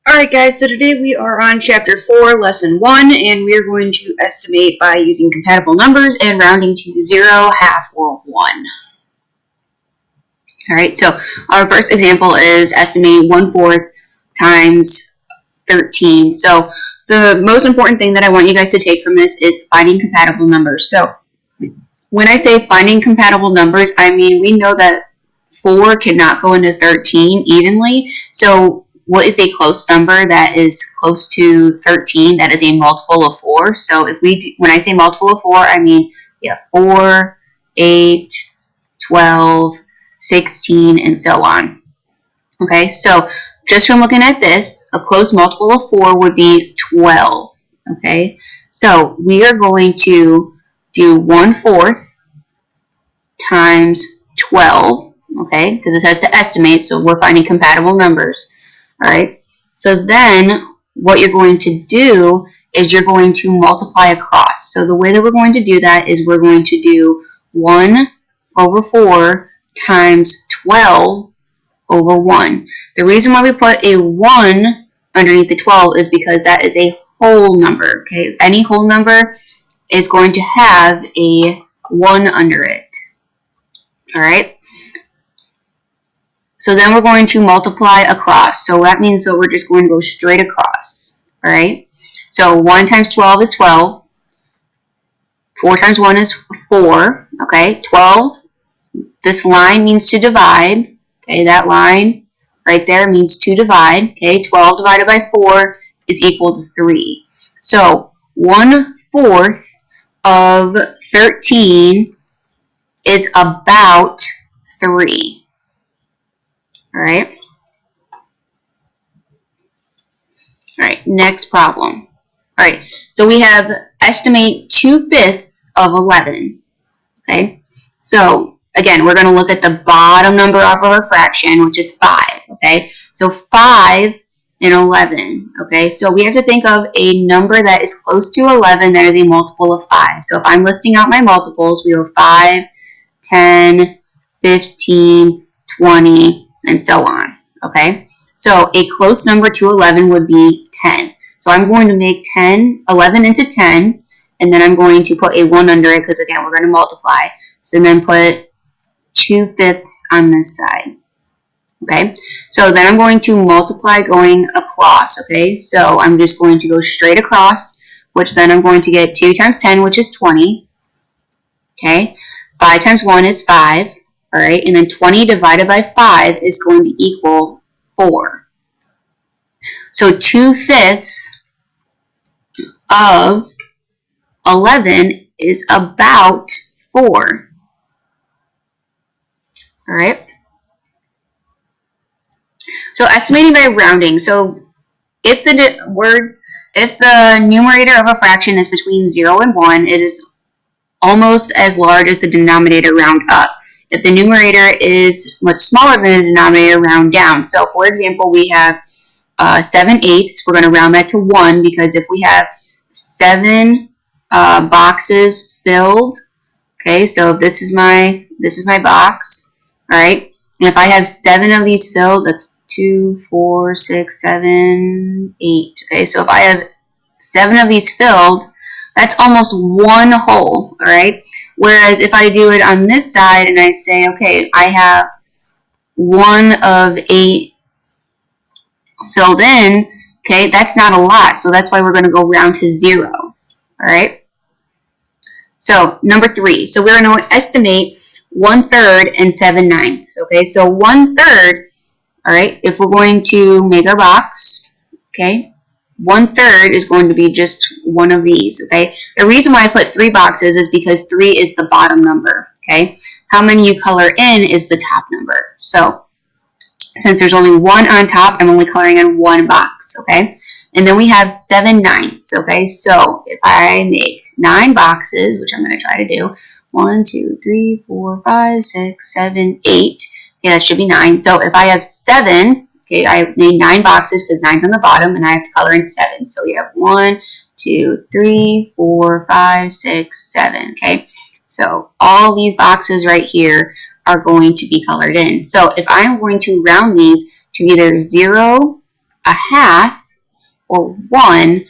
Alright guys, so today we are on Chapter 4, Lesson 1, and we are going to estimate by using compatible numbers and rounding to 0, half, or 1. Alright, so our first example is estimating 1/4 times 13. So the most important thing that I want you guys to take from this is finding compatible numbers. So when I say finding compatible numbers, I mean we know that 4 cannot go into 13 evenly, so what is a close number that is close to 13 that is a multiple of 4? So when I say multiple of 4, I mean 4, 8, 12, 16, and so on. Okay, so just from looking at this, a close multiple of 4 would be 12. Okay, so we are going to do 1/4 times 12. Okay, because this has to estimate, so we're finding compatible numbers. Alright, so then what you're going to do is you're going to multiply across. So the way that we're going to do that is we're going to do 1/4 times 12 over 1. The reason why we put a 1 underneath the 12 is because that is a whole number. Okay, any whole number is going to have a 1 under it. Alright. So then we're going to multiply across. So that means that we're just going to go straight across. Alright? So 1 times 12 is 12. 4 times 1 is 4. Okay? 12. This line means to divide. Okay? That line right there means to divide. Okay? 12 divided by 4 is equal to 3. So 1/4 of 13 is about 3. Alright? Alright, next problem. Alright, so we have estimate 2/5 of 11. Okay? So, again, we're going to look at the bottom number of our fraction, which is 5. Okay? So 5 and 11. Okay? So we have to think of a number that is close to 11 that is a multiple of 5. So if I'm listing out my multiples, we have 5, 10, 15, 20, and so on. Okay, so a close number to 11 would be 10. So I'm going to make 11 into 10, and then I'm going to put a 1 under it because, again, we're going to multiply. So then put 2/5 on this side. Okay, so then I'm going to multiply going across. Okay, so I'm just going to go straight across, which then I'm going to get 2 times 10, which is 20. Okay, 5 times 1 is 5. Alright, and then 20 divided by 5 is going to equal 4. So 2/5 of 11 is about 4. Alright. So estimating by rounding. So if the numerator of a fraction is between 0 and 1, it is almost as large as the denominator, round up. If the numerator is much smaller than the denominator, round down. So, for example, we have 7/8. We're going to round that to 1 because if we have 7 boxes filled, okay, so this is my box, all right, and if I have 7 of these filled, that's 2, 4, 6, 7, 8. Okay, so if I have 7 of these filled, that's almost 1 whole, all right? Whereas if I do it on this side and I say, okay, I have 1 of 8 filled in, okay, that's not a lot. So that's why we're going to go round to 0, all right? So number 3. So we're going to estimate 1/3 and 7/9. Okay, so 1/3, all right, if we're going to make our box, okay, 1/3 is going to be just one of these, okay? The reason why I put 3 boxes is because 3 is the bottom number, okay? How many you color in is the top number. So since there's only 1 on top, I'm only coloring in 1 box, okay? And then we have 7/9, okay? So if I make 9 boxes, which I'm going to try to do, 1, 2, 3, 4, 5, 6, 7, 8. Okay, that should be 9. So if I have 7, okay, I made 9 boxes because 9's on the bottom, and I have to color in 7. So we have 1, 2, 3, 4, 5, 6, 7. Okay, so all these boxes right here are going to be colored in. So if I'm going to round these to either 0, a half, or 1,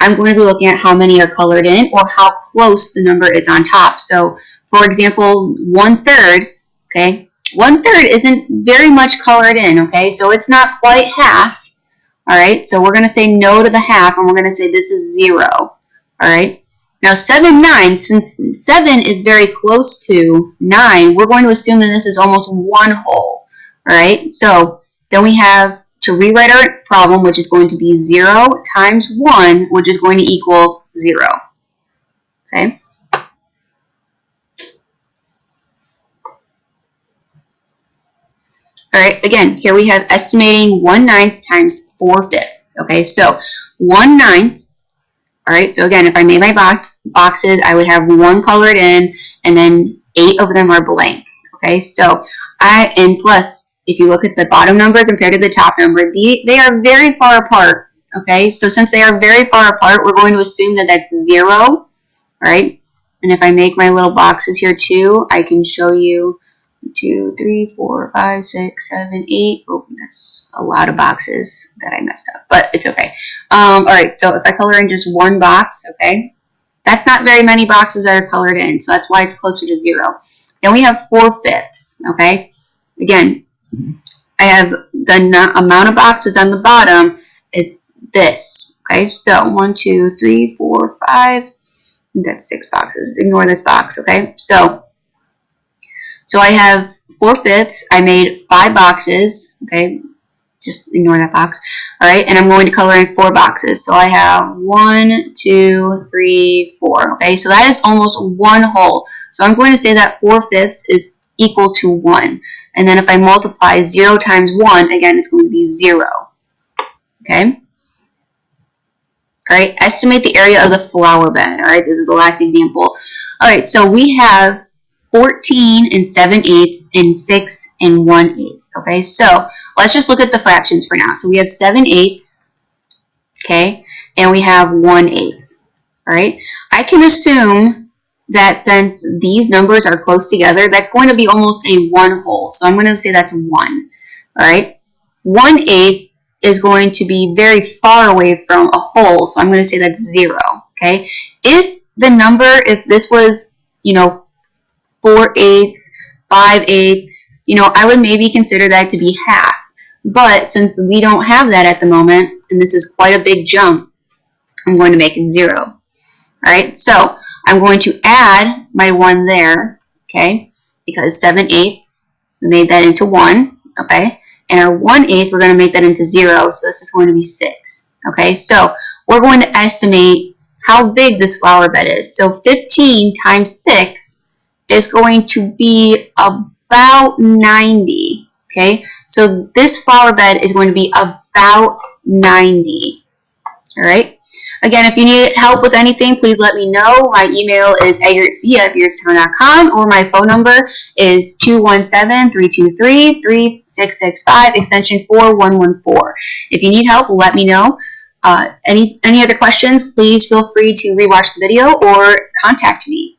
I'm going to be looking at how many are colored in or how close the number is on top. So, for example, 1/3, okay? 1/3 isn't very much colored in, okay? So it's not quite half, all right? So we're going to say no to the half, and we're going to say this is 0, all right? Now 7/9, since 7 is very close to 9, we're going to assume that this is almost 1 whole, all right? So then we have to rewrite our problem, which is going to be 0 times 1, which is going to equal 0. Okay? Alright, again, here we have estimating 1/9 times 4/5. Okay, so 1/9, alright, so again, if I made my boxes, I would have 1 colored in, and then 8 of them are blank. Okay, so and plus, if you look at the bottom number compared to the top number, they are very far apart. Okay, so since they are very far apart, we're going to assume that that's 0. All right, and if I make my little boxes here too, I can show you 2, 3, 4, 5, 6, 7, 8. Oh, that's a lot of boxes that I messed up, but it's okay. All right, so if I color in just 1 box, okay, that's not very many boxes that are colored in, so that's why it's closer to 0. Then we have 4/5. Okay, again, I have the amount of boxes on the bottom is this. Okay, so 1, 2, 3, 4, 5. That's 6 boxes. Ignore this box. Okay, so I have 4/5. I made 5 boxes. Okay, just ignore that box. All right, and I'm going to color in 4 boxes. So I have 1, 2, 3, 4. Okay, so that is almost 1 whole. So I'm going to say that 4/5 is equal to 1. And then if I multiply 0 times 1, again, it's going to be 0. Okay? Alright, estimate the area of the flower bed. Alright, this is the last example. Alright, so we have 14 and 7/8 and 6 and 1/8. Okay, so let's just look at the fractions for now. So we have 7/8, okay, and we have 1/8. Alright, I can assume that since these numbers are close together, that's going to be almost a 1 whole. So I'm going to say that's 1. Alright, 1/8 is going to be very far away from a whole, so I'm going to say that's 0. Okay, if this was, 4/8, 5/8, I would maybe consider that to be half. But since we don't have that at the moment, and this is quite a big jump, I'm going to make it 0. Alright, so I'm going to add my 1 there, okay, because 7/8, we made that into 1, okay, and our 1/8, we're going to make that into 0, so this is going to be 6, okay, so we're going to estimate how big this flower bed is. So 15 times 6 is going to be about 90, okay, so this flower bed is going to be about 90, alright. Again, if you need help with anything, please let me know. My email is eggertc@beardstown.com, or my phone number is 217-323-3665, extension 4114. If you need help, let me know. Any other questions, please feel free to rewatch the video or contact me.